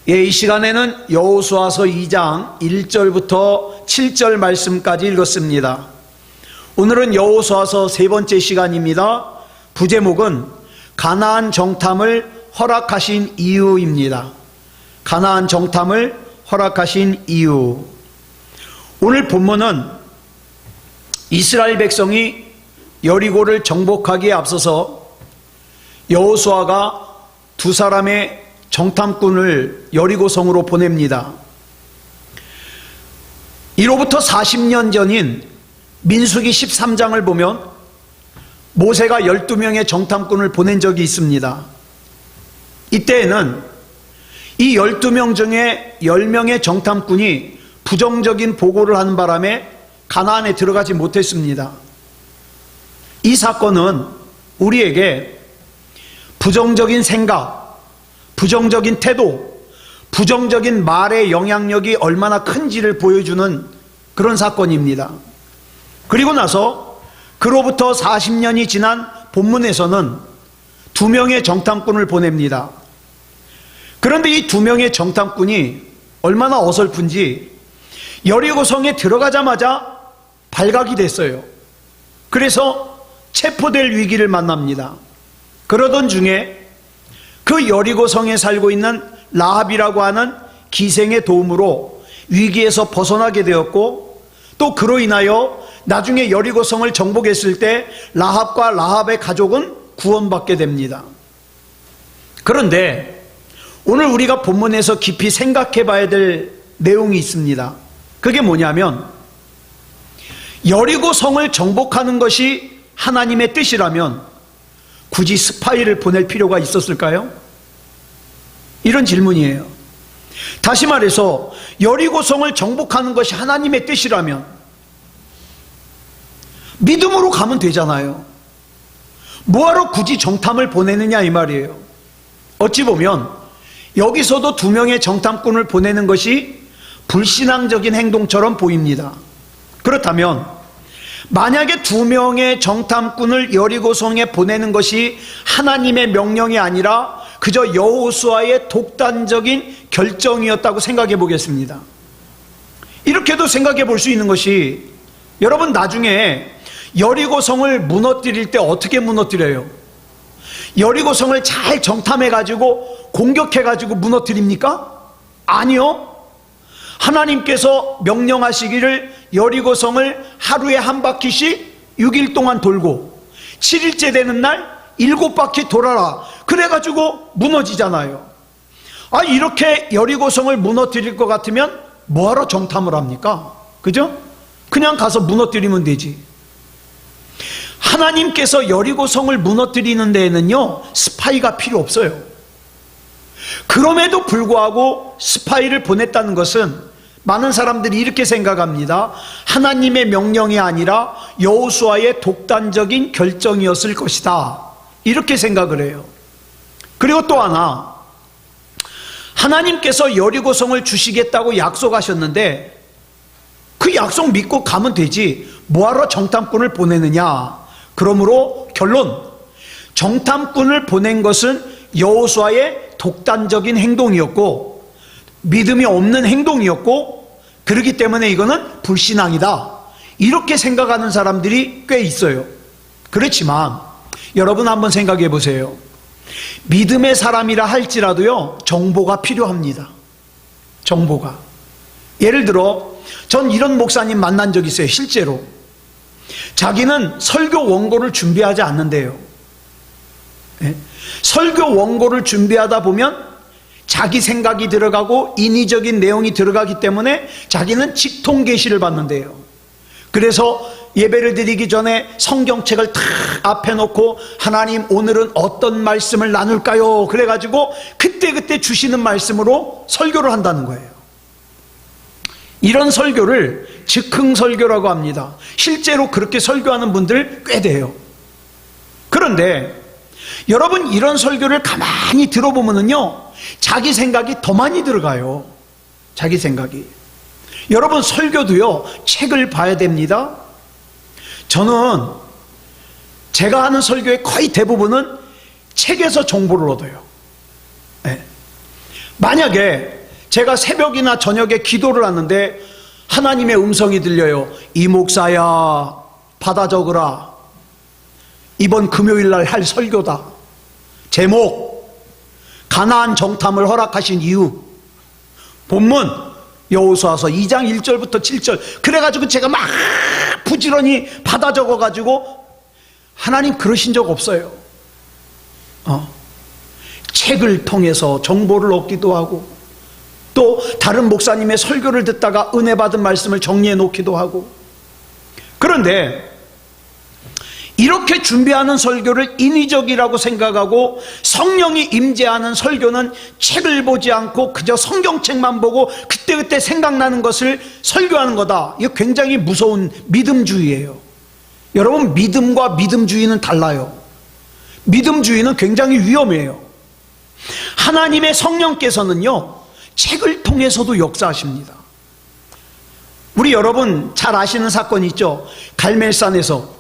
이 시간에는 여호수아서 2장 1절부터 7절 말씀까지 읽었습니다. 오늘은 여호수아서 세 번째 시간입니다. 부제목은 가나안 정탐을 허락하신 이유입니다. 가나안 정탐을 허락하신 이유. 오늘 본문은 이스라엘 백성이 여리고를 정복하기에 앞서서 여호수아가 두 사람의 정탐꾼을 여리고성으로 보냅니다. 이로부터 40년 전인 민수기 13장을 보면 모세가 12명의 정탐꾼을 보낸 적이 있습니다. 이때에는 이 12명 중에 10명의 정탐꾼이 부정적인 보고를 하는 바람에 가나안에 들어가지 못했습니다. 이 사건은 우리에게 부정적인 생각, 부정적인 태도, 부정적인 말의 영향력이 얼마나 큰지를 보여주는 그런 사건입니다. 그리고 나서 그로부터 40년이 지난 본문에서는 2명의 정탐꾼을 보냅니다. 그런데 이 2명의 정탐꾼이 얼마나 어설픈지 여리고성에 들어가자마자 발각이 됐어요. 그래서 체포될 위기를 만납니다. 그러던 중에 그 여리고성에 살고 있는 라합이라고 하는 기생의 도움으로 위기에서 벗어나게 되었고, 또 그로 인하여 나중에 여리고성을 정복했을 때 라합과 라합의 가족은 구원받게 됩니다. 그런데 오늘 우리가 본문에서 깊이 생각해 봐야 될 내용이 있습니다. 그게 뭐냐면, 여리고성을 정복하는 것이 하나님의 뜻이라면 굳이 스파이를 보낼 필요가 있었을까요? 이런 질문이에요. 다시 말해서 여리고성을 정복하는 것이 하나님의 뜻이라면 믿음으로 가면 되잖아요. 뭐하러 굳이 정탐을 보내느냐 이 말이에요. 어찌 보면 여기서도 2명의 정탐꾼을 보내는 것이 불신앙적인 행동처럼 보입니다. 그렇다면 만약에 2명의 정탐꾼을 여리고성에 보내는 것이 하나님의 명령이 아니라 그저 여호수아의 독단적인 결정이었다고 생각해 보겠습니다. 이렇게도 생각해 볼 수 있는 것이, 여러분 나중에 여리고성을 무너뜨릴 때 어떻게 무너뜨려요? 여리고성을 잘 정탐해 가지고 공격해 가지고 무너뜨립니까? 아니요. 하나님께서 명령하시기를 여리고성을 하루에 한 바퀴씩 6일 동안 돌고 7일째 되는 날 7바퀴 돌아라. 그래가지고 무너지잖아요. 이렇게 여리고성을 무너뜨릴 것 같으면 뭐하러 정탐을 합니까? 그죠? 그냥 가서 무너뜨리면 되지. 하나님께서 여리고성을 무너뜨리는 데에는요 스파이가 필요 없어요. 그럼에도 불구하고 스파이를 보냈다는 것은 많은 사람들이 이렇게 생각합니다. 하나님의 명령이 아니라 여호수아의 독단적인 결정이었을 것이다, 이렇게 생각을 해요. 그리고 또 하나, 하나님께서 여리고성을 주시겠다고 약속하셨는데 그 약속 믿고 가면 되지 뭐하러 정탐꾼을 보내느냐. 그러므로 결론, 정탐꾼을 보낸 것은 여호수아의 독단적인 행동이었고 믿음이 없는 행동이었고, 그렇기 때문에 이거는 불신앙이다, 이렇게 생각하는 사람들이 꽤 있어요. 그렇지만 여러분 한번 생각해 보세요. 믿음의 사람이라 할지라도요 정보가 필요합니다. 정보가. 예를 들어 전 이런 목사님 만난 적 있어요. 실제로 자기는 설교 원고를 준비하지 않는데요, 설교 원고를 준비하다 보면 자기 생각이 들어가고 인위적인 내용이 들어가기 때문에 자기는 직통 계시를 받는데요. 그래서 예배를 드리기 전에 성경책을 탁 앞에 놓고 하나님 오늘은 어떤 말씀을 나눌까요? 그래가지고 그때그때 주시는 말씀으로 설교를 한다는 거예요. 이런 설교를 즉흥설교라고 합니다. 실제로 그렇게 설교하는 분들 꽤 돼요. 그런데 여러분 이런 설교를 가만히 들어보면요 자기 생각이 더 많이 들어가요. 자기 생각이. 여러분 설교도요 책을 봐야 됩니다. 저는 제가 하는 설교의 거의 대부분은 책에서 정보를 얻어요. 만약에 제가 새벽이나 저녁에 기도를 하는데 하나님의 음성이 들려요. 이 목사야, 받아 적으라. 이번 금요일 날 할 설교다. 제목, 가나안 정탐을 허락하신 이유. 본문 여호수아서 2장 1절부터 7절. 그래가지고 제가 막 부지런히 받아 적어가지고, 하나님 그러신 적 없어요. 책을 통해서 정보를 얻기도 하고, 또 다른 목사님의 설교를 듣다가 은혜 받은 말씀을 정리해 놓기도 하고. 그런데 이렇게 준비하는 설교를 인위적이라고 생각하고 성령이 임재하는 설교는 책을 보지 않고 그저 성경책만 보고 그때그때 생각나는 것을 설교하는 거다. 이거 굉장히 무서운 믿음주의예요. 여러분, 믿음과 믿음주의는 달라요. 믿음주의는 굉장히 위험해요. 하나님의 성령께서는요, 책을 통해서도 역사하십니다. 우리 여러분 잘 아시는 사건이 있죠. 갈멜산에서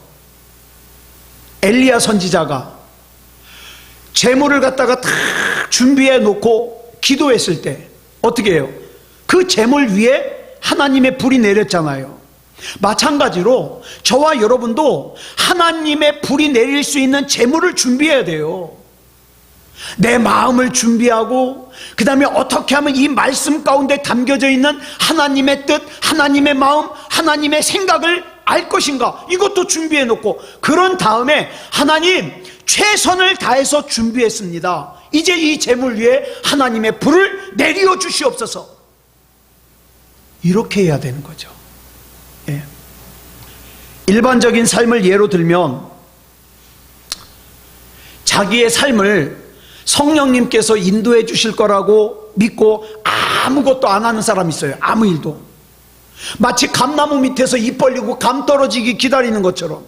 엘리야 선지자가 제물을 갖다가 다 준비해 놓고 기도했을 때 어떻게 해요? 그 제물 위에 하나님의 불이 내렸잖아요. 마찬가지로 저와 여러분도 하나님의 불이 내릴 수 있는 제물을 준비해야 돼요. 내 마음을 준비하고, 그 다음에 어떻게 하면 이 말씀 가운데 담겨져 있는 하나님의 뜻, 하나님의 마음, 하나님의 생각을 알 것인가, 이것도 준비해 놓고, 그런 다음에 하나님 최선을 다해서 준비했습니다. 이제 이 제물 위에 하나님의 불을 내려 주시옵소서. 이렇게 해야 되는 거죠. 예. 일반적인 삶을 예로 들면, 자기의 삶을 성령님께서 인도해 주실 거라고 믿고 아무것도 안 하는 사람이 있어요. 아무 일도. 마치 감나무 밑에서 입 벌리고 감 떨어지기 기다리는 것처럼.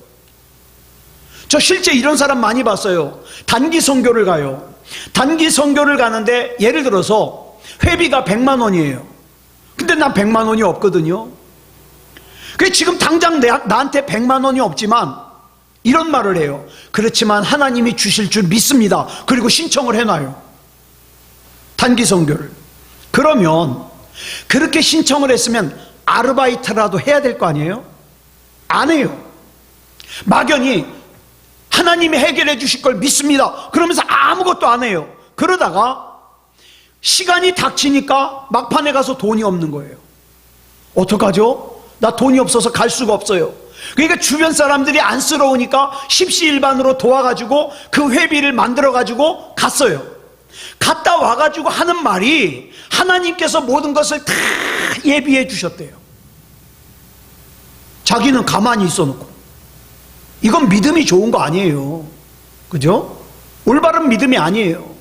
저 실제 이런 사람 많이 봤어요. 단기 선교를 가요. 단기 선교를 가는데 예를 들어서 회비가 100만 원이에요. 근데 난 100만 원이 없거든요. 그게 지금 당장 나한테 100만 원이 없지만 이런 말을 해요. 그렇지만 하나님이 주실 줄 믿습니다. 그리고 신청을 해놔요. 단기 선교를. 그러면 그렇게 신청을 했으면 아르바이트라도 해야 될 거 아니에요? 안 해요. 막연히 하나님이 해결해 주실 걸 믿습니다. 그러면서 아무것도 안 해요. 그러다가 시간이 닥치니까 막판에 가서 돈이 없는 거예요. 어떡하죠? 나 돈이 없어서 갈 수가 없어요. 그러니까 주변 사람들이 안쓰러우니까 십시일반으로 도와가지고 그 회비를 만들어가지고 갔어요. 갔다 와가지고 하는 말이 하나님께서 모든 것을 다 예비해 주셨대요. 자기는 가만히 있어놓고. 이건 믿음이 좋은 거 아니에요. 그죠? 올바른 믿음이 아니에요.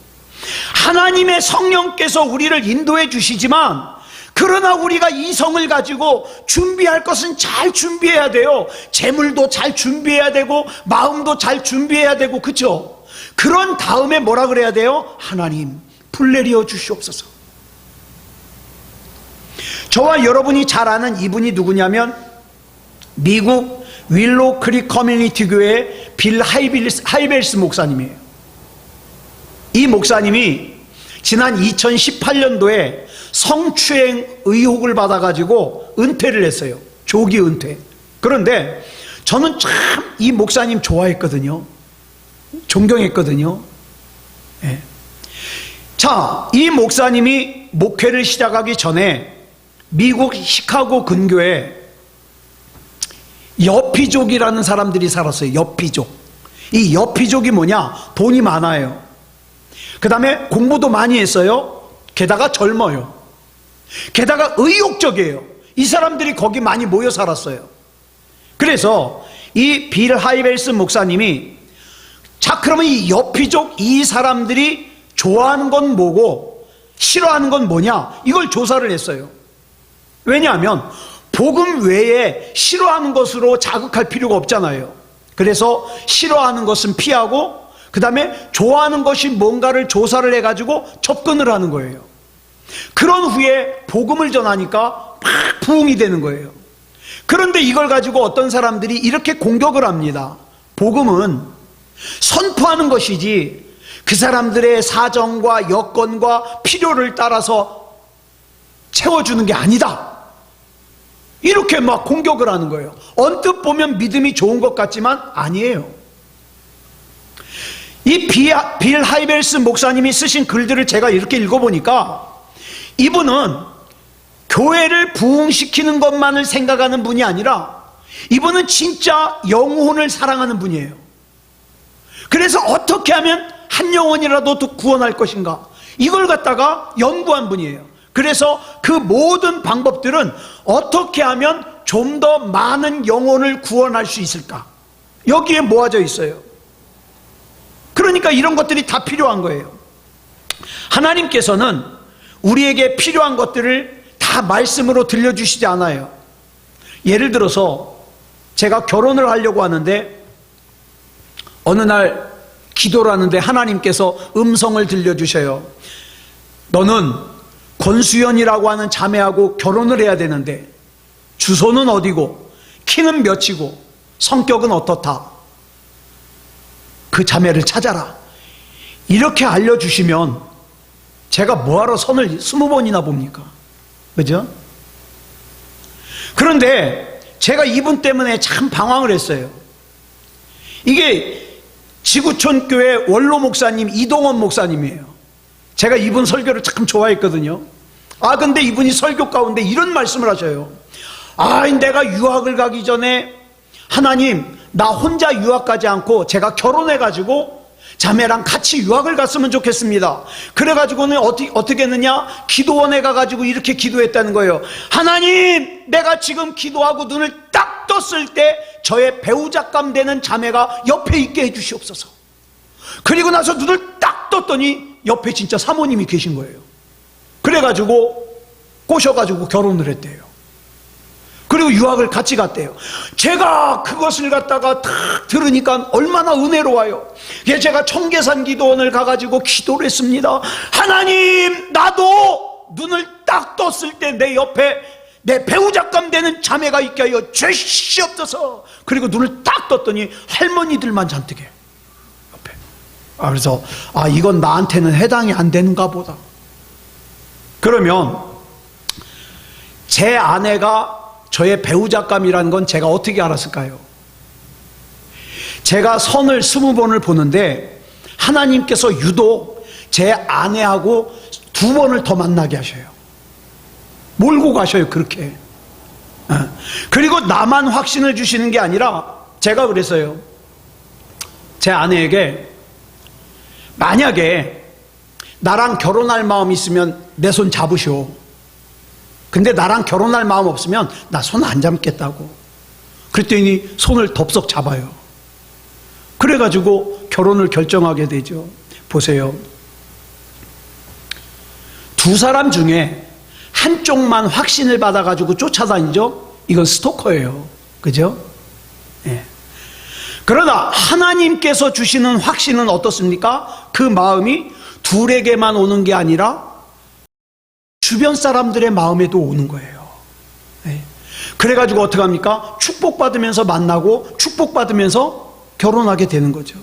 하나님의 성령께서 우리를 인도해 주시지만, 그러나 우리가 이성을 가지고 준비할 것은 잘 준비해야 돼요. 재물도 잘 준비해야 되고 마음도 잘 준비해야 되고, 그렇죠? 그런 다음에 뭐라 그래야 돼요? 하나님 불 내려 주시옵소서. 저와 여러분이 잘 아는 이분이 누구냐면 미국 윌로우 크릭 커뮤니티 교회 빌 하이벨스 목사님이에요. 이 목사님이 지난 2018년도에 성추행 의혹을 받아가지고 은퇴를 했어요. 조기 은퇴. 그런데 저는 참 이 목사님 좋아했거든요. 존경했거든요. 네. 자, 이 목사님이 목회를 시작하기 전에 미국 시카고 근교에 여피족이라는 사람들이 살았어요. 여피족. 이 여피족이 뭐냐? 돈이 많아요. 그 다음에 공부도 많이 했어요. 게다가 젊어요. 게다가 의욕적이에요. 이 사람들이 거기 많이 모여 살았어요. 그래서 이 빌 하이벨스 목사님이, 자, 그러면 이 여피족 이 사람들이 좋아하는 건 뭐고 싫어하는 건 뭐냐, 이걸 조사를 했어요. 왜냐하면 복음 외에 싫어하는 것으로 자극할 필요가 없잖아요. 그래서 싫어하는 것은 피하고, 그 다음에 좋아하는 것이 뭔가를 조사를 해가지고 접근을 하는 거예요. 그런 후에 복음을 전하니까 막 부흥이 되는 거예요. 그런데 이걸 가지고 어떤 사람들이 이렇게 공격을 합니다. 복음은 선포하는 것이지 그 사람들의 사정과 여건과 필요를 따라서 채워주는 게 아니다. 이렇게 막 공격을 하는 거예요. 언뜻 보면 믿음이 좋은 것 같지만 아니에요. 이 빌 하이벨스 목사님이 쓰신 글들을 제가 이렇게 읽어보니까 이분은 교회를 부흥시키는 것만을 생각하는 분이 아니라 이분은 진짜 영혼을 사랑하는 분이에요. 그래서 어떻게 하면 한 영혼이라도 더 구원할 것인가, 이걸 갖다가 연구한 분이에요. 그래서 그 모든 방법들은 어떻게 하면 좀 더 많은 영혼을 구원할 수 있을까, 여기에 모아져 있어요. 그러니까 이런 것들이 다 필요한 거예요. 하나님께서는 우리에게 필요한 것들을 다 말씀으로 들려주시지 않아요. 예를 들어서 제가 결혼을 하려고 하는데 어느 날 기도를 하는데 하나님께서 음성을 들려주셔요. 너는 권수연이라고 하는 자매하고 결혼을 해야 되는데 주소는 어디고 키는 몇이고 성격은 어떻다. 그 자매를 찾아라. 이렇게 알려주시면 제가 뭐하러 선을 20번이나 봅니까? 그죠? 그런데 제가 이분 때문에 참 방황을 했어요. 이게 지구촌 교회 원로 목사님 이동원 목사님이에요. 제가 이분 설교를 참 좋아했거든요. 근데 이분이 설교 가운데 이런 말씀을 하셔요. 내가 유학을 가기 전에 하나님, 나 혼자 유학 가지 않고 제가 결혼해가지고 자매랑 같이 유학을 갔으면 좋겠습니다. 그래가지고는 어떻게 했느냐, 기도원에 가가지고 이렇게 기도했다는 거예요. 하나님, 내가 지금 기도하고 눈을 딱 떴을 때 저의 배우자감 되는 자매가 옆에 있게 해주시옵소서. 그리고 나서 눈을 딱 떴더니 옆에 진짜 사모님이 계신 거예요. 그래가지고 꼬셔가지고 결혼을 했대요. 그리고 유학을 같이 갔대요. 제가 그것을 갖다가 딱 들으니까 얼마나 은혜로워요. 제가 청계산 기도원을 가가지고 기도를 했습니다. 하나님, 나도 눈을 딱 떴을 때 내 옆에 내 배우자감 되는 자매가 있게 하여 주시옵소서. 그리고 눈을 딱 떴더니 할머니들만 잔뜩해 옆에. 그래서 이건 나한테는 해당이 안 되는가 보다. 그러면 제 아내가 저의 배우자감이라는 건 제가 어떻게 알았을까요? 제가 선을 20번을 보는데 하나님께서 유독 제 아내하고 2번을 더 만나게 하셔요. 몰고 가셔요, 그렇게. 그리고 나만 확신을 주시는 게 아니라 제가 그랬어요. 제 아내에게 만약에 나랑 결혼할 마음이 있으면 내 손 잡으시오. 근데 나랑 결혼할 마음 없으면 나 손 안 잡겠다고. 그랬더니 손을 덥석 잡아요. 그래가지고 결혼을 결정하게 되죠. 보세요. 두 사람 중에 한쪽만 확신을 받아가지고 쫓아다니죠? 이건 스토커예요. 그죠? 예. 그러나 하나님께서 주시는 확신은 어떻습니까? 그 마음이 둘에게만 오는 게 아니라 주변 사람들의 마음에도 오는 거예요. 네. 그래가지고 어떻게 합니까? 축복받으면서 만나고 축복받으면서 결혼하게 되는 거죠.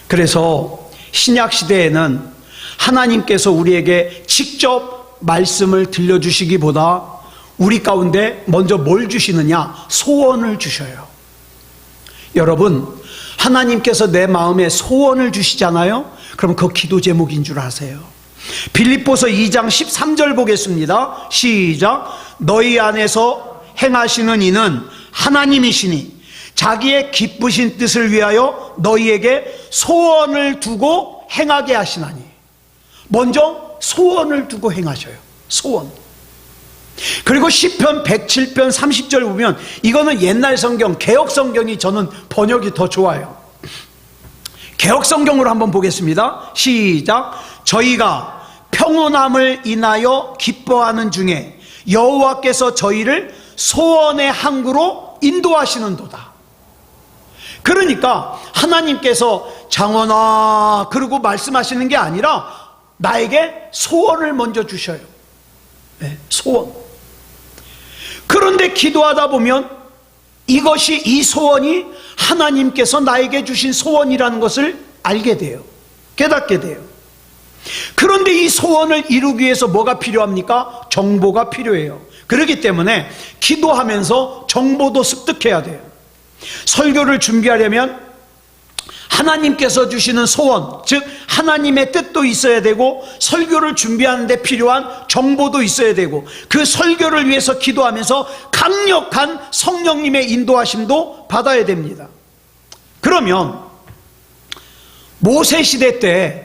그래서 신약 시대에는 하나님께서 우리에게 직접 말씀을 들려주시기보다 우리 가운데 먼저 뭘 주시느냐? 소원을 주셔요. 여러분, 하나님께서 내 마음에 소원을 주시잖아요? 그럼 그 기도 제목인 줄 아세요? 빌립보서 2장 13절 보겠습니다. 시작. 너희 안에서 행하시는 이는 하나님이시니 자기의 기쁘신 뜻을 위하여 너희에게 소원을 두고 행하게 하시나니. 먼저 소원을 두고 행하셔요. 소원. 그리고 시편 107편 30절 보면, 이거는 옛날 성경, 개역 성경이 저는 번역이 더 좋아요. 개역 성경으로 한번 보겠습니다. 시작. 저희가 평온함을 인하여 기뻐하는 중에 여호와께서 저희를 소원의 항구로 인도하시는도다. 그러니까 하나님께서 장원아 그러고 말씀하시는 게 아니라 나에게 소원을 먼저 주셔요. 네, 소원. 그런데 기도하다 보면 이 소원이 하나님께서 나에게 주신 소원이라는 것을 알게 돼요. 깨닫게 돼요. 그런데 이 소원을 이루기 위해서 뭐가 필요합니까? 정보가 필요해요. 그렇기 때문에 기도하면서 정보도 습득해야 돼요. 설교를 준비하려면 하나님께서 주시는 소원, 즉 하나님의 뜻도 있어야 되고, 설교를 준비하는 데 필요한 정보도 있어야 되고, 그 설교를 위해서 기도하면서 강력한 성령님의 인도하심도 받아야 됩니다. 그러면 모세시대 때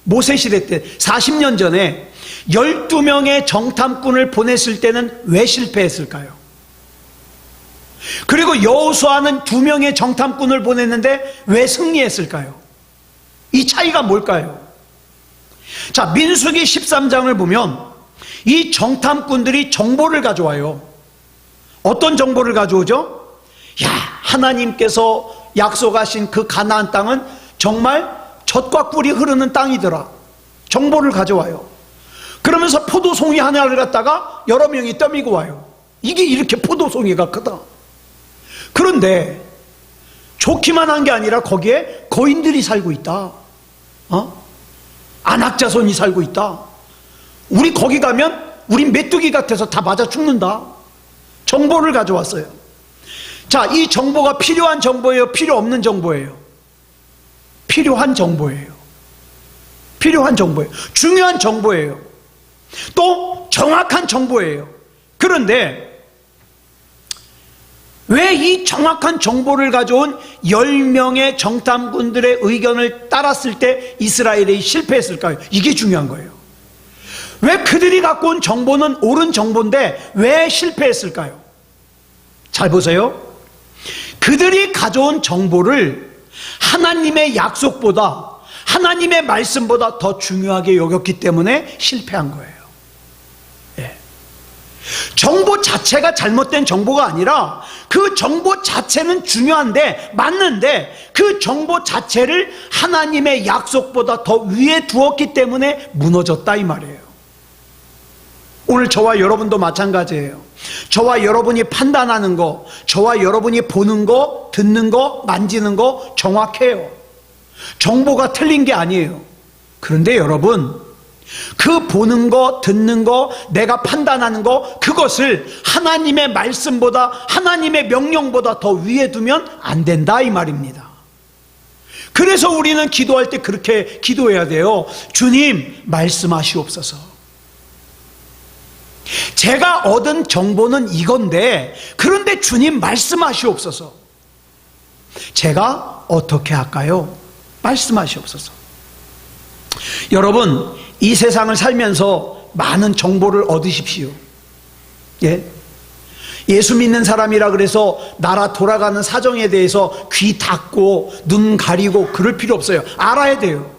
40년 전에 12명의 정탐꾼을 보냈을 때는 왜 실패했을까요? 그리고 여호수아는 2명의 정탐꾼을 보냈는데 왜 승리했을까요? 이 차이가 뭘까요? 자, 민수기 13장을 보면 이 정탐꾼들이 정보를 가져와요. 어떤 정보를 가져오죠? 야, 하나님께서 약속하신 그 가나안 땅은 정말 젖과 꿀이 흐르는 땅이더라. 정보를 가져와요. 그러면서 포도송이 하나를 갖다가 여러 명이 떠미고 와요. 이게 이렇게 포도송이가 크다. 그런데 좋기만 한 게 아니라 거기에 거인들이 살고 있다. 안악자손이 살고 있다. 우리 거기 가면 우린 메뚜기 같아서 다 맞아 죽는다. 정보를 가져왔어요. 자, 이 정보가 필요한 정보예요? 필요 없는 정보예요? 필요한 정보예요. 필요한 정보예요. 중요한 정보예요. 또 정확한 정보예요. 그런데 왜 이 정확한 정보를 가져온 10명의 정탐꾼들의 의견을 따랐을 때 이스라엘이 실패했을까요? 이게 중요한 거예요. 왜 그들이 갖고 온 정보는 옳은 정보인데 왜 실패했을까요? 잘 보세요. 그들이 가져온 정보를 하나님의 약속보다, 하나님의 말씀보다 더 중요하게 여겼기 때문에 실패한 거예요. 정보 자체가 잘못된 정보가 아니라 그 정보 자체는 중요한데, 맞는데 그 정보 자체를 하나님의 약속보다 더 위에 두었기 때문에 무너졌다, 이 말이에요. 오늘 저와 여러분도 마찬가지예요. 저와 여러분이 판단하는 거, 저와 여러분이 보는 거, 듣는 거, 만지는 거 정확해요. 정보가 틀린 게 아니에요. 그런데 여러분, 그 보는 거, 듣는 거, 내가 판단하는 거, 그것을 하나님의 말씀보다, 하나님의 명령보다 더 위에 두면 안 된다, 이 말입니다. 그래서 우리는 기도할 때 그렇게 기도해야 돼요. 주님, 말씀하시옵소서. 제가 얻은 정보는 이건데, 그런데 주님 말씀하시옵소서. 제가 어떻게 할까요? 말씀하시옵소서. 여러분, 이 세상을 살면서 많은 정보를 얻으십시오. 예수 믿는 사람이라 그래서 나라 돌아가는 사정에 대해서 귀 닫고 눈 가리고 그럴 필요 없어요. 알아야 돼요.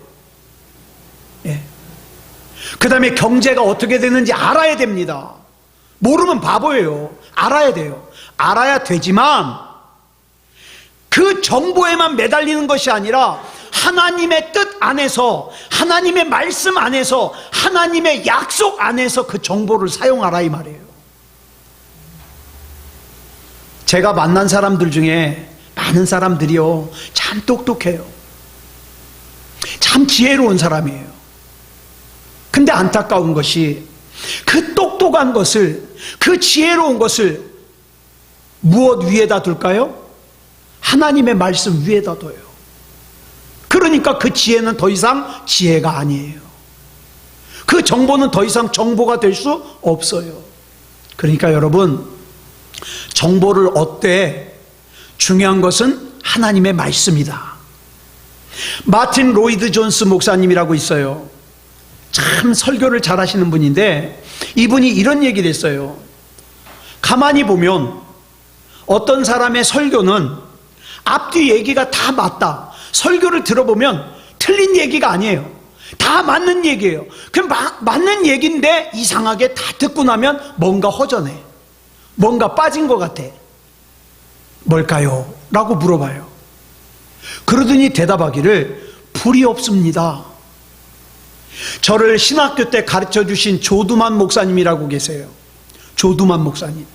그 다음에 경제가 어떻게 되는지 알아야 됩니다. 모르면 바보예요. 알아야 돼요. 알아야 되지만 그 정보에만 매달리는 것이 아니라 하나님의 뜻 안에서, 하나님의 말씀 안에서, 하나님의 약속 안에서 그 정보를 사용하라, 이 말이에요. 제가 만난 사람들 중에 많은 사람들이요, 참 똑똑해요. 참 지혜로운 사람이에요. 근데 안타까운 것이 그 똑똑한 것을, 그 지혜로운 것을 무엇 위에다 둘까요? 하나님의 말씀 위에다 둬요. 그러니까 그 지혜는 더 이상 지혜가 아니에요. 그 정보는 더 이상 정보가 될 수 없어요. 그러니까 여러분, 정보를 얻되 중요한 것은 하나님의 말씀이다. 마틴 로이드 존스 목사님이라고 있어요. 참 설교를 잘 하시는 분인데, 이분이 이런 얘기를 했어요. 가만히 보면 어떤 사람의 설교는 앞뒤 얘기가 다 맞다. 설교를 들어보면 틀린 얘기가 아니에요. 다 맞는 얘기예요. 그럼 맞는 얘기인데 이상하게 다 듣고 나면 뭔가 허전해. 뭔가 빠진 것 같아. 뭘까요? 라고 물어봐요. 그러더니 대답하기를, 불이 없습니다. 저를 신학교 때 가르쳐 주신 조두만 목사님이라고 계세요. 조두만 목사님.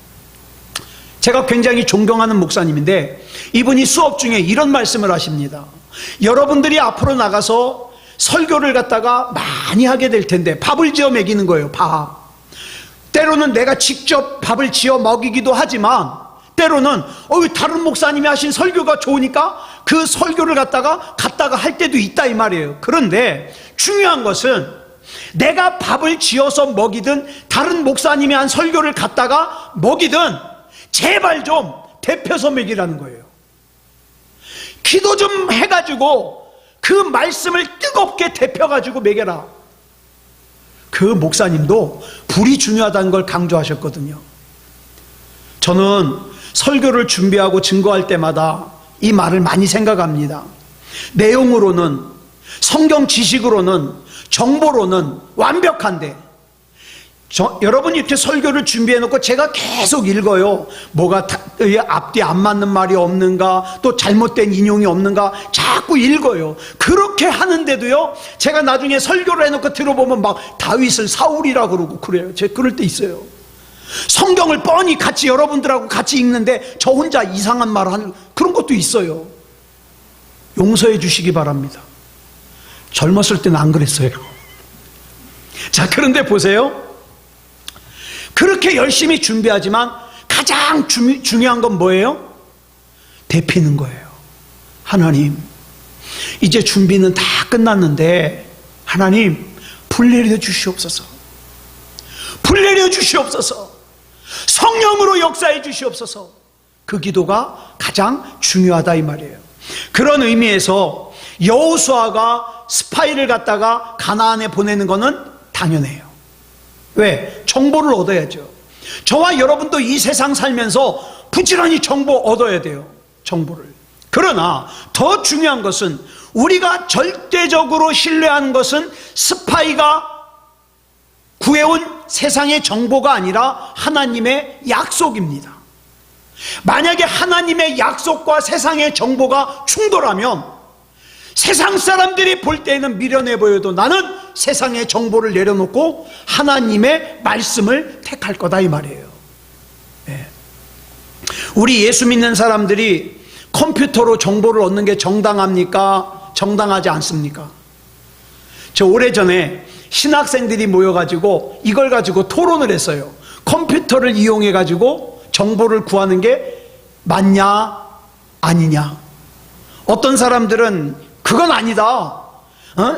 제가 굉장히 존경하는 목사님인데, 이분이 수업 중에 이런 말씀을 하십니다. 여러분들이 앞으로 나가서 설교를 갖다가 많이 하게 될 텐데 밥을 지어 먹이는 거예요. 밥. 때로는 내가 직접 밥을 지어 먹이기도 하지만 때로는 다른 목사님이 하신 설교가 좋으니까 그 설교를 갖다가 할 때도 있다 이 말이에요. 그런데 중요한 것은 내가 밥을 지어서 먹이든 다른 목사님이 한 설교를 갖다가 먹이든 제발 좀 데펴서 먹이라는 거예요. 기도 좀 해가지고 그 말씀을 뜨겁게 데펴가지고 먹여라. 그 목사님도 불이 중요하다는 걸 강조하셨거든요. 저는 설교를 준비하고 증거할 때마다 이 말을 많이 생각합니다. 내용으로는, 성경 지식으로는, 정보로는 완벽한데 여러분이 이렇게 설교를 준비해놓고 제가 계속 읽어요. 뭐가 앞뒤 안 맞는 말이 없는가, 또 잘못된 인용이 없는가 자꾸 읽어요. 그렇게 하는데도요, 제가 나중에 설교를 해놓고 들어보면 막 다윗을 사울이라 그러고 그래요. 제가 그럴 때 있어요. 성경을 뻔히 같이 여러분들하고 같이 읽는데 저 혼자 이상한 말을 하는 그런 것도 있어요. 용서해 주시기 바랍니다. 젊었을 때는 안 그랬어요. 자, 그런데 보세요. 그렇게 열심히 준비하지만 가장 중요한 건 뭐예요? 데피는 거예요. 하나님, 이제 준비는 다 끝났는데 하나님, 불 내려 주시옵소서. 불 내려 주시옵소서. 성령으로 역사해 주시옵소서. 그 기도가 가장 중요하다 이 말이에요. 그런 의미에서 여호수아가 스파이를 갖다가 가나안에 보내는 것은 당연해요. 왜? 정보를 얻어야죠. 저와 여러분도 이 세상 살면서 부지런히 정보 얻어야 돼요. 정보를. 그러나 더 중요한 것은 우리가 절대적으로 신뢰하는 것은 스파이가 구해온 세상의 정보가 아니라 하나님의 약속입니다. 만약에 하나님의 약속과 세상의 정보가 충돌하면 세상 사람들이 볼 때에는 미련해 보여도 나는 세상의 정보를 내려놓고 하나님의 말씀을 택할 거다 이 말이에요. 네. 우리 예수 믿는 사람들이 컴퓨터로 정보를 얻는 게 정당합니까? 정당하지 않습니까? 저 오래전에 신학생들이 모여가지고 이걸 가지고 토론을 했어요. 컴퓨터를 이용해가지고 정보를 구하는 게 맞냐 아니냐. 어떤 사람들은 그건 아니다.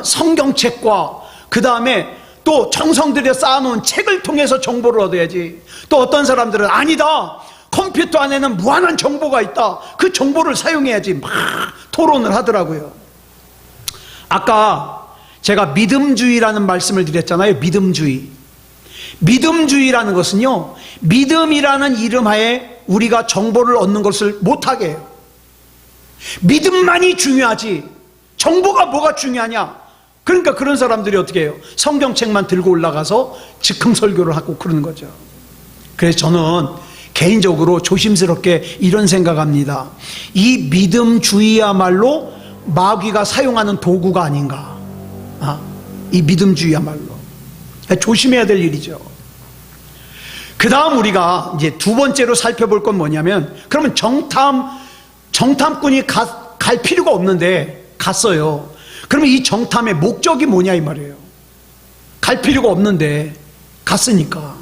성경책과 그 다음에 또 정성 들여 쌓아놓은 책을 통해서 정보를 얻어야지. 또 어떤 사람들은 아니다. 컴퓨터 안에는 무한한 정보가 있다. 그 정보를 사용해야지. 막 토론을 하더라고요. 아까 제가 믿음주의라는 말씀을 드렸잖아요. 믿음주의. 믿음주의라는 것은요, 믿음이라는 이름하에 우리가 정보를 얻는 것을 못하게 해요. 믿음만이 중요하지 정보가 뭐가 중요하냐. 그러니까 그런 사람들이 어떻게 해요? 성경책만 들고 올라가서 즉흥 설교를 하고 그러는 거죠. 그래서 저는 개인적으로 조심스럽게 이런 생각합니다. 이 믿음주의야말로 마귀가 사용하는 도구가 아닌가. 이 믿음주의야말로 조심해야 될 일이죠. 그 다음 우리가 이제 두 번째로 살펴볼 건 뭐냐면, 그러면 정탐꾼이 갈 필요가 없는데 갔어요. 그러면 이 정탐의 목적이 뭐냐 이 말이에요. 갈 필요가 없는데 갔으니까.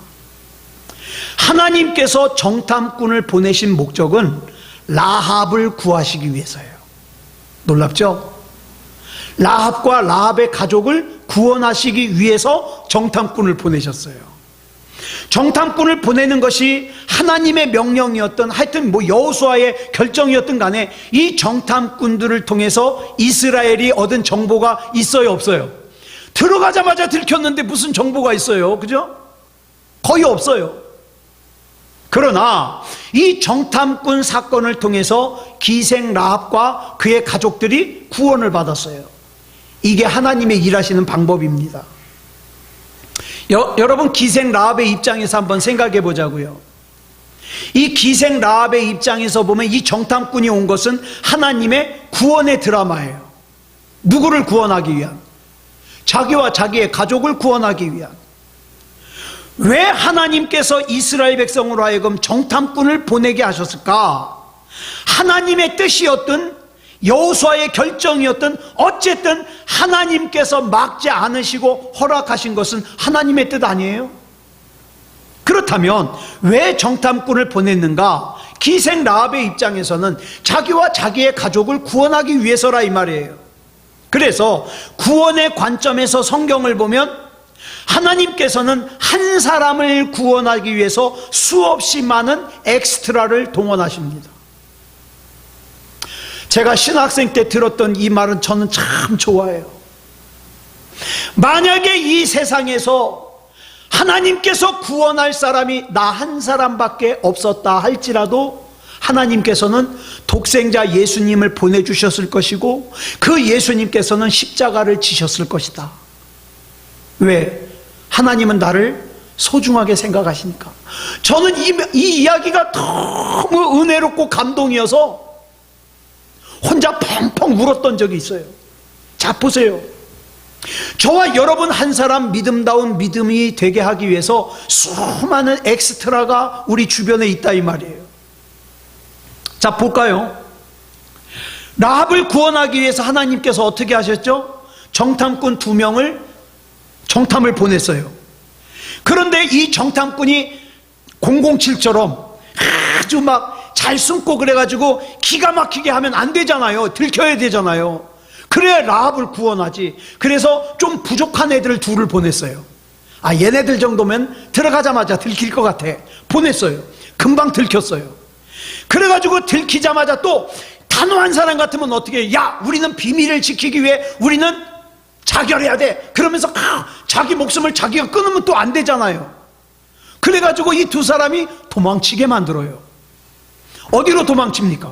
하나님께서 정탐꾼을 보내신 목적은 라합을 구하시기 위해서예요. 놀랍죠? 라합과 라합의 가족을 구원하시기 위해서 정탐꾼을 보내셨어요. 정탐꾼을 보내는 것이 하나님의 명령이었던, 하여튼 여호수아의 결정이었던 간에 이 정탐꾼들을 통해서 이스라엘이 얻은 정보가 있어요 없어요? 들어가자마자 들켰는데 무슨 정보가 있어요? 그죠? 거의 없어요. 그러나 이 정탐꾼 사건을 통해서 기생 라합과 그의 가족들이 구원을 받았어요. 이게 하나님의 일하시는 방법입니다. 여러분, 기생 라합의 입장에서 한번 생각해 보자고요. 이 기생 라합의 입장에서 보면 이 정탐꾼이 온 것은 하나님의 구원의 드라마예요. 누구를 구원하기 위한? 자기와 자기의 가족을 구원하기 위한. 왜 하나님께서 이스라엘 백성으로 하여금 정탐꾼을 보내게 하셨을까? 하나님의 뜻이었던 여호수아의 결정이었던, 어쨌든 하나님께서 막지 않으시고 허락하신 것은 하나님의 뜻 아니에요? 그렇다면 왜 정탐꾼을 보냈는가? 기생 라합의 입장에서는 자기와 자기의 가족을 구원하기 위해서라 이 말이에요. 그래서 구원의 관점에서 성경을 보면 하나님께서는 한 사람을 구원하기 위해서 수없이 많은 엑스트라를 동원하십니다. 제가 신학생 때 들었던 이 말은 저는 참 좋아해요. 만약에 이 세상에서 하나님께서 구원할 사람이 나 한 사람밖에 없었다 할지라도 하나님께서는 독생자 예수님을 보내주셨을 것이고 그 예수님께서는 십자가를 지셨을 것이다. 왜? 하나님은 나를 소중하게 생각하시니까. 저는 이 이야기가 너무 은혜롭고 감동이어서 혼자 펑펑 울었던 적이 있어요. 자, 보세요. 저와 여러분 한 사람 믿음다운 믿음이 되게 하기 위해서 수많은 엑스트라가 우리 주변에 있다 이 말이에요. 자, 볼까요? 라합을 구원하기 위해서 하나님께서 어떻게 하셨죠? 정탐꾼 2명을 정탐을 보냈어요. 그런데 이 정탐꾼이 007처럼 아주 막 잘 숨고 그래가지고 기가 막히게 하면 안 되잖아요. 들켜야 되잖아요. 그래야 라합을 구원하지. 그래서 좀 부족한 애들 2를 보냈어요. 아, 얘네들 정도면 들어가자마자 들킬 것 같아. 보냈어요. 금방 들켰어요. 그래가지고 들키자마자 또 단호한 사람 같으면 어떻게 해? 야, 우리는 비밀을 지키기 위해 우리는 자결해야 돼. 그러면서 자기 목숨을 자기가 끊으면 또 안 되잖아요. 그래가지고 이 2 사람이 도망치게 만들어요. 어디로 도망칩니까?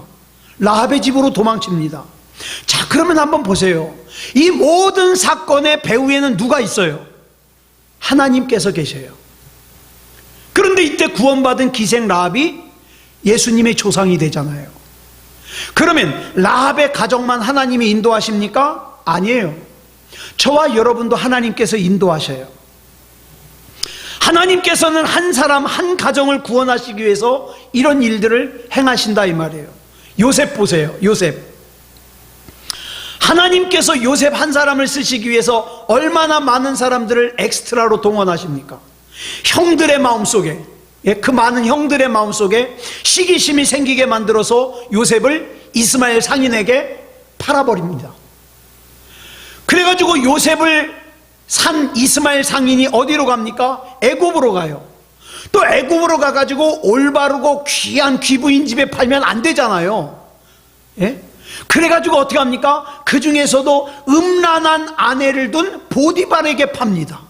라합의 집으로 도망칩니다. 자, 그러면 한번 보세요. 이 모든 사건의 배후에는 누가 있어요? 하나님께서 계셔요. 그런데 이때 구원받은 기생 라합이 예수님의 조상이 되잖아요. 그러면 라합의 가정만 하나님이 인도하십니까? 아니에요. 저와 여러분도 하나님께서 인도하셔요. 하나님께서는 한 사람 한 가정을 구원하시기 위해서 이런 일들을 행하신다 이 말이에요. 요셉 보세요. 요셉. 하나님께서 요셉 한 사람을 쓰시기 위해서 얼마나 많은 사람들을 엑스트라로 동원하십니까? 형들의 마음속에, 그 많은 형들의 마음속에 시기심이 생기게 만들어서 요셉을 이스마엘 상인에게 팔아버립니다. 그래가지고 요셉을 산 이스마엘 상인이 어디로 갑니까? 애굽으로 가요. 또 애굽으로 가가지고 올바르고 귀한 귀부인 집에 팔면 안 되잖아요. 예? 그래가지고 어떻게 합니까? 그 중에서도 음란한 아내를 둔 보디발에게 팝니다.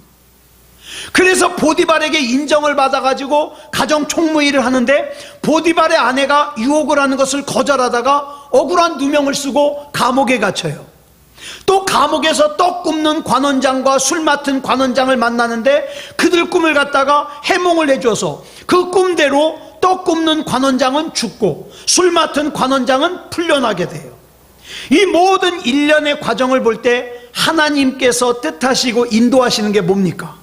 그래서 보디발에게 인정을 받아가지고 가정 총무일을 하는데 보디발의 아내가 유혹을 하는 것을 거절하다가 억울한 누명을 쓰고 감옥에 갇혀요. 또 감옥에서 떡 굽는 관원장과 술 맡은 관원장을 만나는데 그들 꿈을 갖다가 해몽을 해줘서 그 꿈대로 떡 굽는 관원장은 죽고 술 맡은 관원장은 풀려나게 돼요. 이 모든 일련의 과정을 볼 때 하나님께서 뜻하시고 인도하시는 게 뭡니까?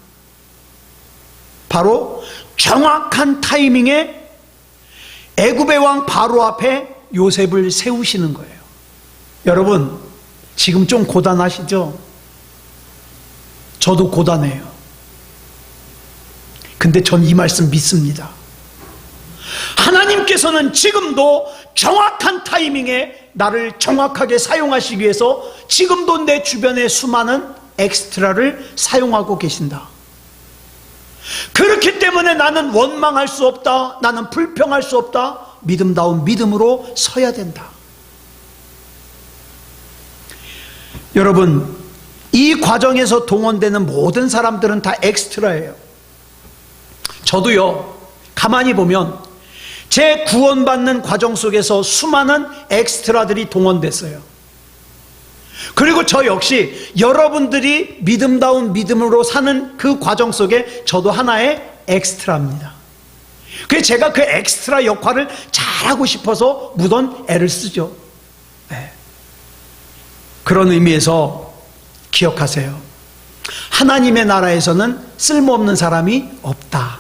바로 정확한 타이밍에 애굽의 왕 바로 앞에 요셉을 세우시는 거예요. 여러분, 지금 좀 고단하시죠? 저도 고단해요. 근데 전 이 말씀 믿습니다. 하나님께서는 지금도 정확한 타이밍에 나를 정확하게 사용하시기 위해서 지금도 내 주변에 수많은 엑스트라를 사용하고 계신다. 그렇기 때문에 나는 원망할 수 없다. 나는 불평할 수 없다. 믿음다운 믿음으로 서야 된다. 여러분, 이 과정에서 동원되는 모든 사람들은 다 엑스트라예요. 저도요, 가만히 보면 제 구원받는 과정 속에서 수많은 엑스트라들이 동원됐어요. 그리고 저 역시 여러분들이 믿음다운 믿음으로 사는 그 과정 속에 저도 하나의 엑스트라입니다. 그래서 제가 그 엑스트라 역할을 잘하고 싶어서 무던 애를 쓰죠. 네. 그런 의미에서 기억하세요. 하나님의 나라에서는 쓸모없는 사람이 없다.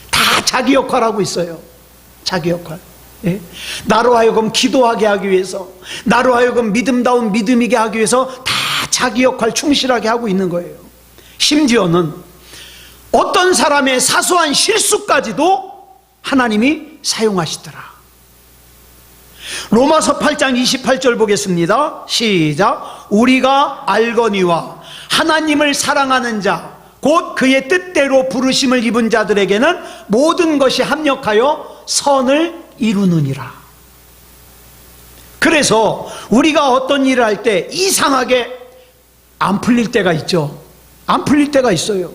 다 자기 역할하고 있어요. 자기 역할. 예? 나로 하여금 기도하게 하기 위해서, 나로 하여금 믿음다운 믿음이게 하기 위해서 다 자기 역할 충실하게 하고 있는 거예요. 심지어는 어떤 사람의 사소한 실수까지도 하나님이 사용하시더라. 로마서 8장 28절 보겠습니다. 시작. 우리가 알거니와 하나님을 사랑하는 자 곧 그의 뜻대로 부르심을 입은 자들에게는 모든 것이 합력하여 선을 이루느니라. 그래서 우리가 어떤 일을 할 때 이상하게 안 풀릴 때가 있죠. 안 풀릴 때가 있어요.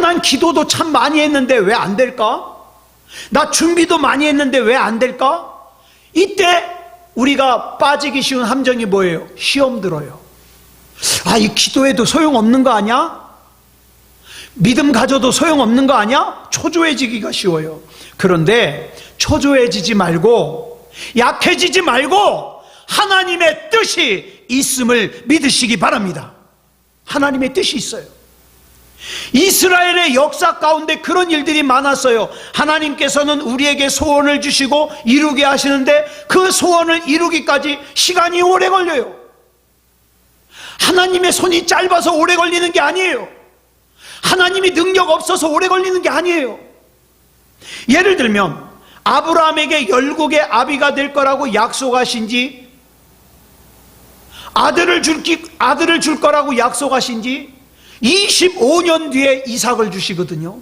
난 기도도 참 많이 했는데 왜 안 될까? 나 준비도 많이 했는데 왜 안 될까? 이때 우리가 빠지기 쉬운 함정이 뭐예요? 시험 들어요. 이 기도해도 소용없는 거 아니야? 믿음 가져도 소용없는 거 아니야? 초조해지기가 쉬워요. 그런데 초조해지지 말고, 약해지지 말고 하나님의 뜻이 있음을 믿으시기 바랍니다. 하나님의 뜻이 있어요. 이스라엘의 역사 가운데 그런 일들이 많았어요. 하나님께서는 우리에게 소원을 주시고 이루게 하시는데 그 소원을 이루기까지 시간이 오래 걸려요. 하나님의 손이 짧아서 오래 걸리는 게 아니에요. 하나님이 능력 없어서 오래 걸리는 게 아니에요. 예를 들면 아브라함에게 열국의 아비가 될 거라고 약속하신 지, 아들을 줄 거라고 약속하신 지 25년 뒤에 이삭을 주시거든요.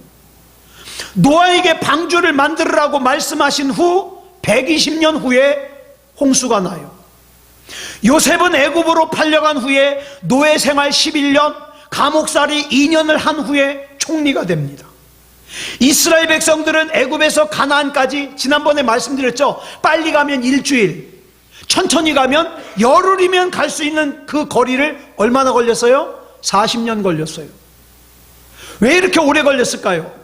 노아에게 방주를 만들으라고 말씀하신 후 120년 후에 홍수가 나요. 요셉은 애굽으로 팔려간 후에 노예 생활 11년, 감옥살이 2년을 한 후에 총리가 됩니다. 이스라엘 백성들은 애굽에서 가나안까지, 지난번에 말씀드렸죠, 빨리 가면 일주일, 천천히 가면 열흘이면 갈 수 있는 그 거리를 얼마나 걸렸어요? 40년 걸렸어요. 왜 이렇게 오래 걸렸을까요?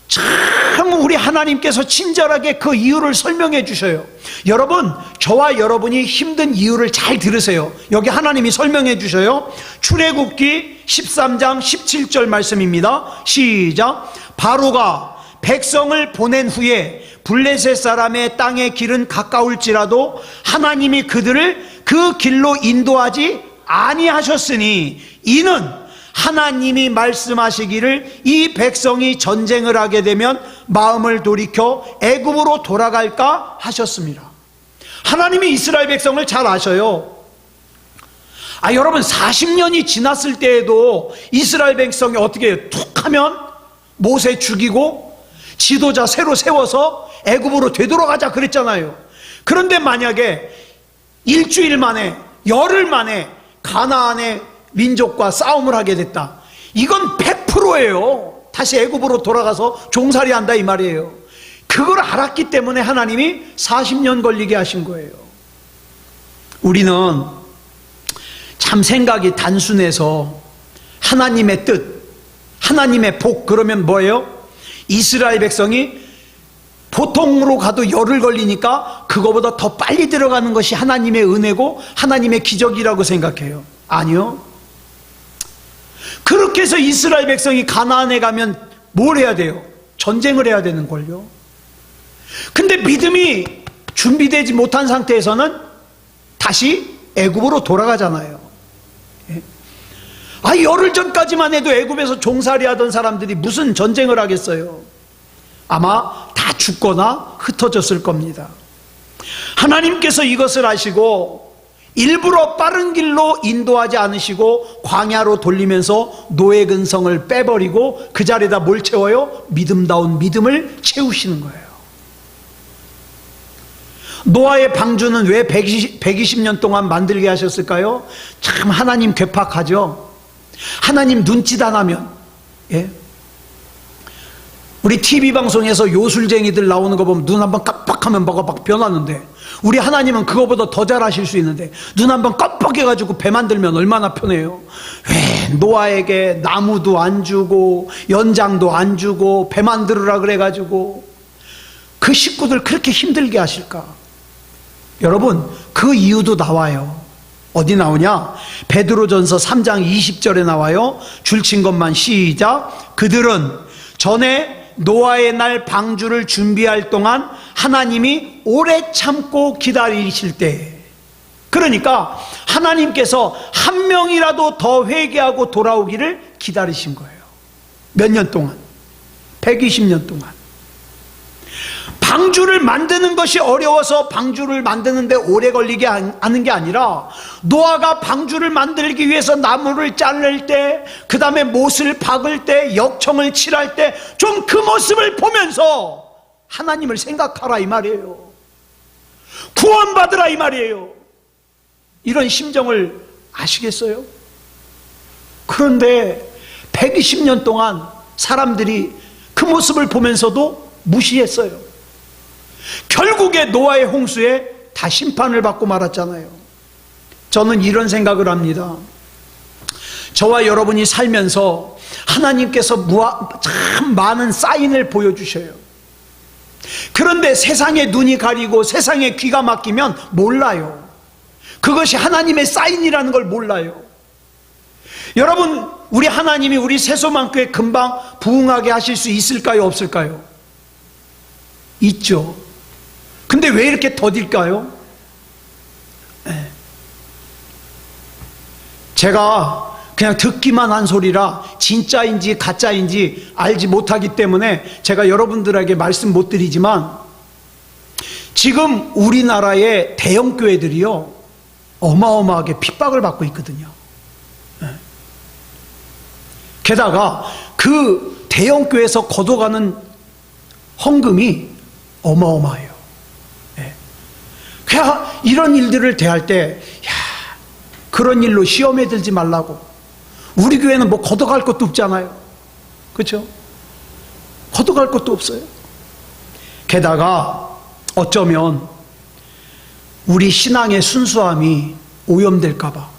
참 우리 하나님께서 친절하게 그 이유를 설명해 주셔요. 여러분, 저와 여러분이 힘든 이유를 잘 들으세요. 여기 하나님이 설명해 주셔요. 출애굽기 13장 17절 말씀입니다. 시작. 바로가 백성을 보낸 후에 블레셋 사람의 땅의 길은 가까울지라도 하나님이 그들을 그 길로 인도하지 아니하셨으니 이는 하나님이 말씀하시기를 이 백성이 전쟁을 하게 되면 마음을 돌이켜 애굽으로 돌아갈까 하셨습니다. 하나님이 이스라엘 백성을 잘 아셔요. 여러분, 40년이 지났을 때에도 이스라엘 백성이 어떻게 해요? 툭 하면 모세 죽이고 지도자 새로 세워서 애굽으로 되돌아가자 그랬잖아요. 그런데 만약에 일주일 만에, 열흘 만에 가나안의 민족과 싸움을 하게 됐다, 이건 100%예요. 다시 애굽으로 돌아가서 종살이 한다 이 말이에요. 그걸 알았기 때문에 하나님이 40년 걸리게 하신 거예요. 우리는 참 생각이 단순해서 하나님의 뜻, 하나님의 복, 그러면 뭐예요? 이스라엘 백성이 보통으로 가도 열흘 걸리니까 그거보다 더 빨리 들어가는 것이 하나님의 은혜고 하나님의 기적이라고 생각해요. 아니요. 그렇게 해서 이스라엘 백성이 가나안에 가면 뭘 해야 돼요? 전쟁을 해야 되는 걸요. 근데 믿음이 준비되지 못한 상태에서는 다시 애굽으로 돌아가잖아요. 열흘 전까지만 해도 애굽에서 종살이 하던 사람들이 무슨 전쟁을 하겠어요? 아마 다 죽거나 흩어졌을 겁니다. 하나님께서 이것을 아시고 일부러 빠른 길로 인도하지 않으시고 광야로 돌리면서 노예 근성을 빼버리고 그 자리에다 뭘 채워요? 믿음다운 믿음을 채우시는 거예요. 노아의 방주는 왜 120년 동안 만들게 하셨을까요? 참 하나님 괴팍하죠. 하나님 눈짓 안 하면, 우리 TV방송에서 요술쟁이들 나오는 거 보면 눈 한번 깜빡하면 뭐가 막 변하는데, 우리 하나님은 그거보다 더 잘하실 수 있는데 눈 한번 깜빡해가지고 배 만들면 얼마나 편해요. 왜 노아에게 나무도 안 주고 연장도 안 주고 배 만들으라 그래가지고 그 식구들 그렇게 힘들게 하실까? 여러분, 그 이유도 나와요. 어디 나오냐? 베드로전서 3장 20절에 나와요. 줄친 것만 시작. 그들은 전에 노아의 날 방주를 준비할 동안 하나님이 오래 참고 기다리실 때, 그러니까 하나님께서 한 명이라도 더 회개하고 돌아오기를 기다리신 거예요. 몇 년 동안? 120년 동안. 방주를 만드는 것이 어려워서 방주를 만드는데 오래 걸리게 하는 게 아니라, 노아가 방주를 만들기 위해서 나무를 자를 때, 그 다음에 못을 박을 때, 역청을 칠할 때 좀 그 모습을 보면서 하나님을 생각하라 이 말이에요. 구원받으라 이 말이에요. 이런 심정을 아시겠어요? 그런데 120년 동안 사람들이 그 모습을 보면서도 무시했어요. 결국에 노아의 홍수에 다 심판을 받고 말았잖아요. 저는 이런 생각을 합니다. 저와 여러분이 살면서 하나님께서 참 많은 사인을 보여주셔요. 그런데 세상의 눈이 가리고 세상의 귀가 막히면 몰라요. 그것이 하나님의 사인이라는 걸 몰라요. 여러분, 우리 하나님이 우리 새소망교회 금방 부흥하게 하실 수 있을까요, 없을까요? 있죠. 근데 왜 이렇게 더딜까요? 제가 그냥 듣기만 한 소리라 진짜인지 가짜인지 알지 못하기 때문에 제가 여러분들에게 말씀 못 드리지만, 지금 우리나라의 대형 교회들이요, 어마어마하게 핍박을 받고 있거든요. 게다가 그 대형 교회에서 걷어가는 헌금이 어마어마해요. 그냥 이런 일들을 대할 때, 그런 일로 시험에 들지 말라고. 우리 교회는 뭐 걷어갈 것도 없잖아요. 그렇죠? 걷어갈 것도 없어요. 게다가 어쩌면 우리 신앙의 순수함이 오염될까 봐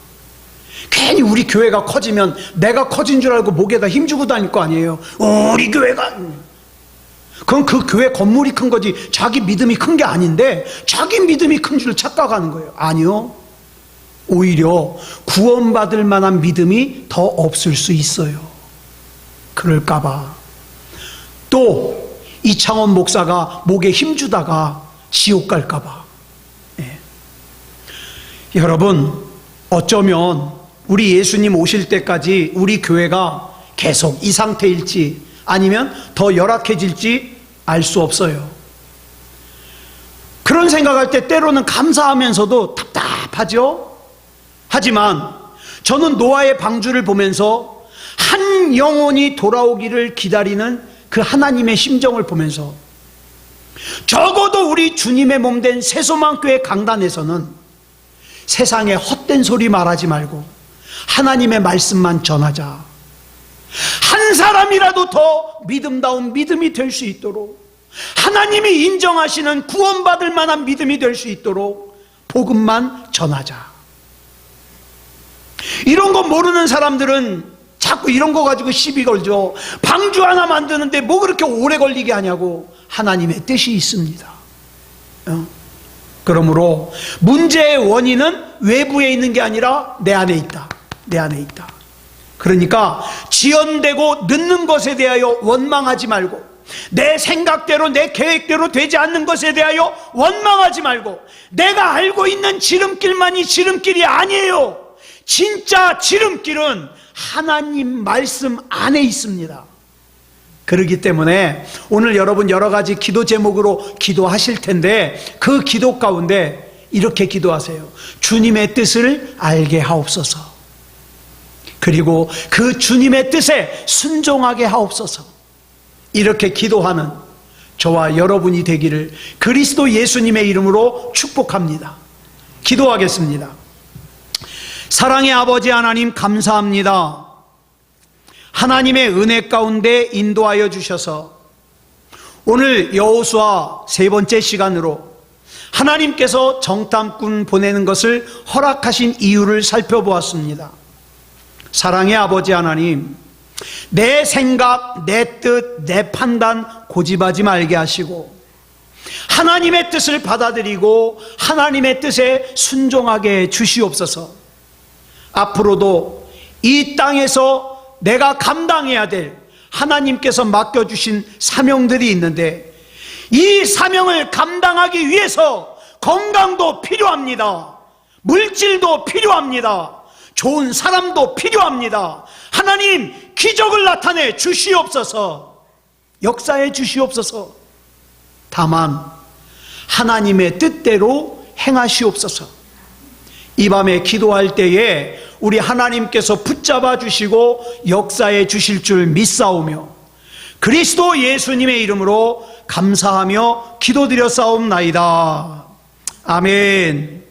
괜히 우리 교회가 커지면 내가 커진 줄 알고 목에다 힘주고 다닐 거 아니에요. 우리 교회가, 그건 그 교회 건물이 큰 거지 자기 믿음이 큰 게 아닌데 자기 믿음이 큰 줄 착각하는 거예요. 아니요, 오히려 구원받을 만한 믿음이 더 없을 수 있어요. 그럴까 봐. 또 이창원 목사가 목에 힘주다가 지옥 갈까 봐. 여러분, 어쩌면 우리 예수님 오실 때까지 우리 교회가 계속 이 상태일지 아니면 더 열악해질지 알 수 없어요. 그런 생각할 때 때로는 감사하면서도 답답하죠. 하지만 저는 노아의 방주를 보면서 한 영혼이 돌아오기를 기다리는 그 하나님의 심정을 보면서, 적어도 우리 주님의 몸된 새소망교회 강단에서는 세상에 헛된 소리 말하지 말고 하나님의 말씀만 전하자. 한 사람이라도 더 믿음다운 믿음이 될 수 있도록, 하나님이 인정하시는 구원받을 만한 믿음이 될 수 있도록 복음만 전하자. 이런 거 모르는 사람들은 자꾸 이런 거 가지고 시비 걸죠. 방주 하나 만드는데 뭐 그렇게 오래 걸리게 하냐고. 하나님의 뜻이 있습니다. 그러므로 문제의 원인은 외부에 있는 게 아니라 내 안에 있다. 내 안에 있다. 그러니까 지연되고 늦는 것에 대하여 원망하지 말고, 내 생각대로 내 계획대로 되지 않는 것에 대하여 원망하지 말고, 내가 알고 있는 지름길만이 지름길이 아니에요. 진짜 지름길은 하나님 말씀 안에 있습니다. 그렇기 때문에 오늘 여러분 여러 가지 기도 제목으로 기도하실 텐데, 그 기도 가운데 이렇게 기도하세요. 주님의 뜻을 알게 하옵소서. 그리고 그 주님의 뜻에 순종하게 하옵소서. 이렇게 기도하는 저와 여러분이 되기를 그리스도 예수님의 이름으로 축복합니다. 기도하겠습니다. 사랑의 아버지 하나님, 감사합니다. 하나님의 은혜 가운데 인도하여 주셔서 오늘 여호수아 세 번째 시간으로 하나님께서 정탐꾼 보내는 것을 허락하신 이유를 살펴보았습니다. 사랑의 아버지 하나님, 내 생각, 내 뜻, 내 판단 고집하지 말게 하시고 하나님의 뜻을 받아들이고 하나님의 뜻에 순종하게 주시옵소서. 앞으로도 이 땅에서 내가 감당해야 될 하나님께서 맡겨주신 사명들이 있는데, 이 사명을 감당하기 위해서 건강도 필요합니다. 물질도 필요합니다. 좋은 사람도 필요합니다. 하나님, 기적을 나타내 주시옵소서. 역사해 주시옵소서. 다만 하나님의 뜻대로 행하시옵소서. 이 밤에 기도할 때에 우리 하나님께서 붙잡아 주시고 역사해 주실 줄 믿사오며 그리스도 예수님의 이름으로 감사하며 기도드렸사옵나이다. 아멘.